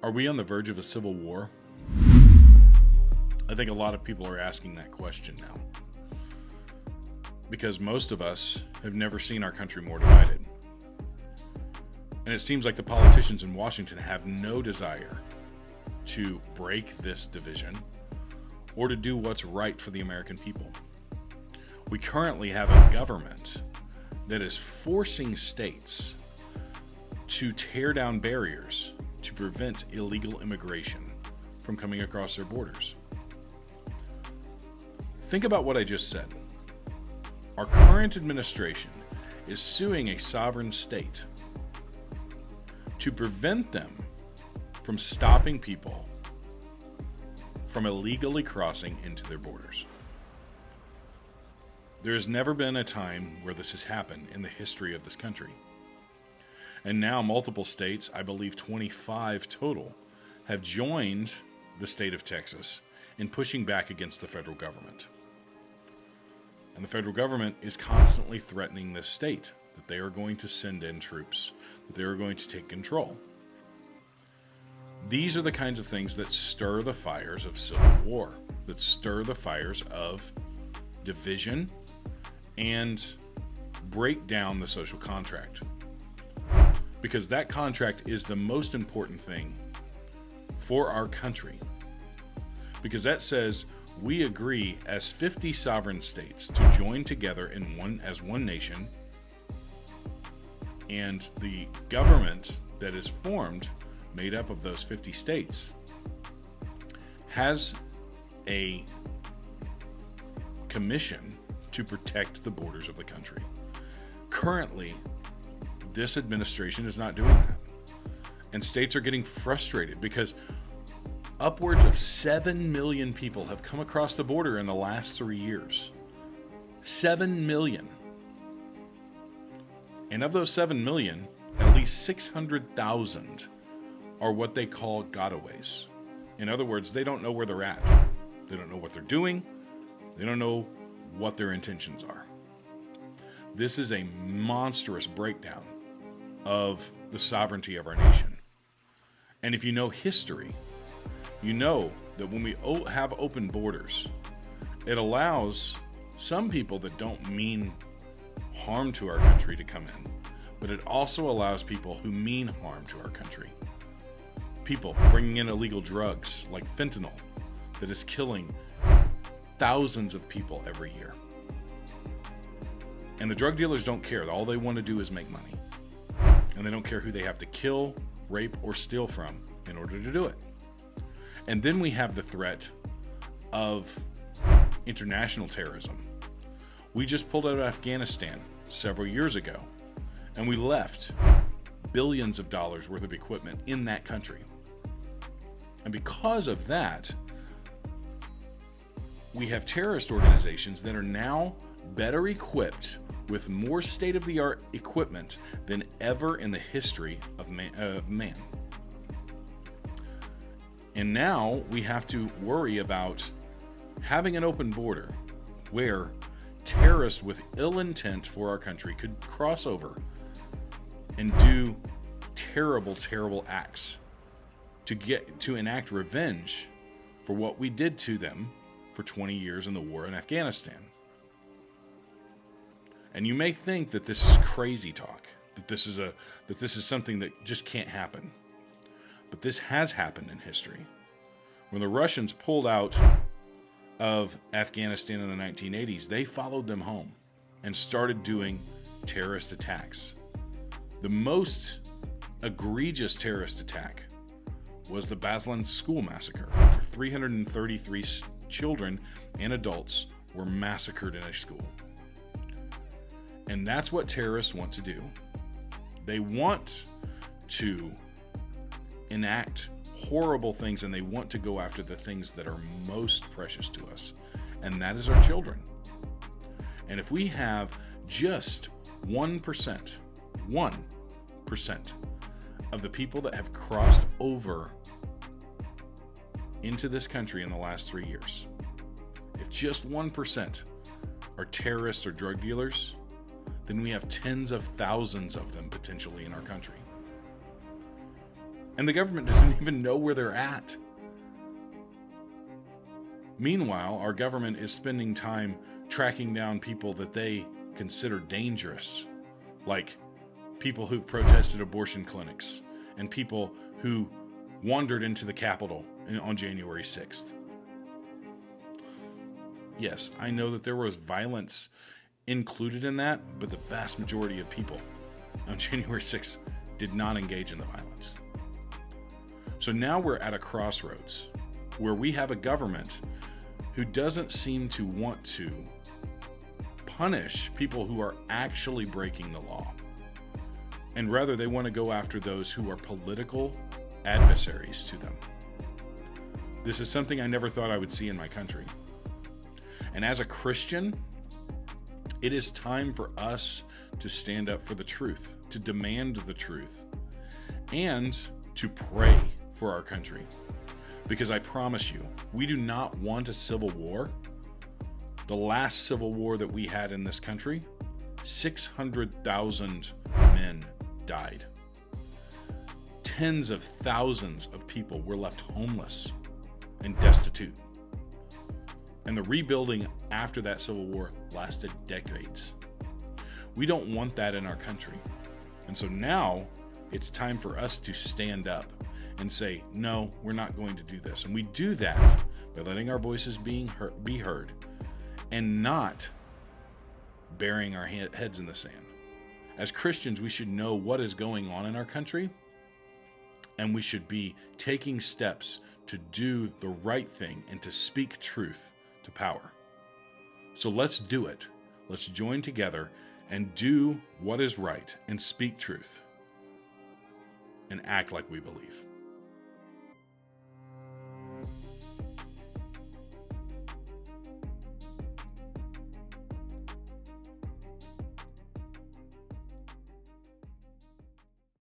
Are we on the verge of a civil war? I think a lot of people are asking that question now. Because most of us have never seen our country more divided. And it seems like the politicians in Washington have no desire to break this division or to do what's right for the American people. We currently have a government that is forcing states to tear down barriers to prevent illegal immigration from coming across their borders. Think about what I just said. Our current administration is suing a sovereign state to prevent them from stopping people from illegally crossing into their borders. There has never been a time where this has happened in the history of this country. And now multiple states, I believe 25 total, have joined the state of Texas in pushing back against the federal government. And the federal government is constantly threatening this state that they are going to send in troops, that they are going to take control. These are the kinds of things that stir the fires of civil war, that stir the fires of division and break down the social contract. Because that contract is the most important thing for our country. Because that says we agree as 50 sovereign states to join together as one nation, and the government that is formed, made up of those 50 states, has a commission to protect the borders of the country. Currently, this administration is not doing that. And states are getting frustrated because upwards of 7 million people have come across the border in the last 3 years. 7 million. And of those 7 million, at least 600,000 are what they call gotaways. In other words, they don't know where they're at. They don't know what they're doing. They don't know what their intentions are. This is a monstrous breakdown of the sovereignty of our nation. And if you know history, you know that when we have open borders, it allows some people that don't mean harm to our country to come in, but it also allows people who mean harm to our country. People bringing in illegal drugs like fentanyl that is killing thousands of people every year. And the drug dealers don't care. All they want to do is make money. And they don't care who they have to kill, rape, or steal from in order to do it. And then we have the threat of international terrorism. We just pulled out of Afghanistan several years ago, and we left billions of dollars worth of equipment in that country. And because of that, we have terrorist organizations that are now better equipped with more state-of-the-art equipment than ever in the history of man. And now we have to worry about having an open border where terrorists with ill intent for our country could cross over and do terrible, terrible acts to enact revenge for what we did to them for 20 years in the war in Afghanistan. And you may think that this is crazy talk, that this is something that just can't happen. But this has happened in history. When the Russians pulled out of Afghanistan in the 1980s, they followed them home and started doing terrorist attacks. The most egregious terrorist attack was the Beslan school massacre, where 333 children and adults were massacred in a school. And that's what terrorists want to do. They want to enact horrible things, and they want to go after the things that are most precious to us, and that is our children. And if we have just 1% of the people that have crossed over into this country in the last 3 years, if just 1% are terrorists or drug dealers, then we have tens of thousands of them potentially in our country. And the government doesn't even know where they're at. Meanwhile, our government is spending time tracking down people that they consider dangerous, like people who've protested abortion clinics and people who wandered into the Capitol on January 6th. Yes, I know that there was violence included in that, but the vast majority of people on January 6th did not engage in the violence. So now we're at a crossroads where we have a government who doesn't seem to want to punish people who are actually breaking the law. And rather, they want to go after those who are political adversaries to them. This is something I never thought I would see in my country. And as a Christian, it is time for us to stand up for the truth, to demand the truth, and to pray for our country. Because I promise you, we do not want a civil war. The last civil war that we had in this country, 600,000 men died. Tens of thousands of people were left homeless and destitute. And the rebuilding after that civil war lasted decades. We don't want that in our country. And so now it's time for us to stand up and say, no, we're not going to do this. And we do that by letting our voices be heard and not burying our heads in the sand. As Christians, we should know what is going on in our country, and we should be taking steps to do the right thing and to speak truth to power. So let's do it. Let's join together and do what is right and speak truth and act like we believe.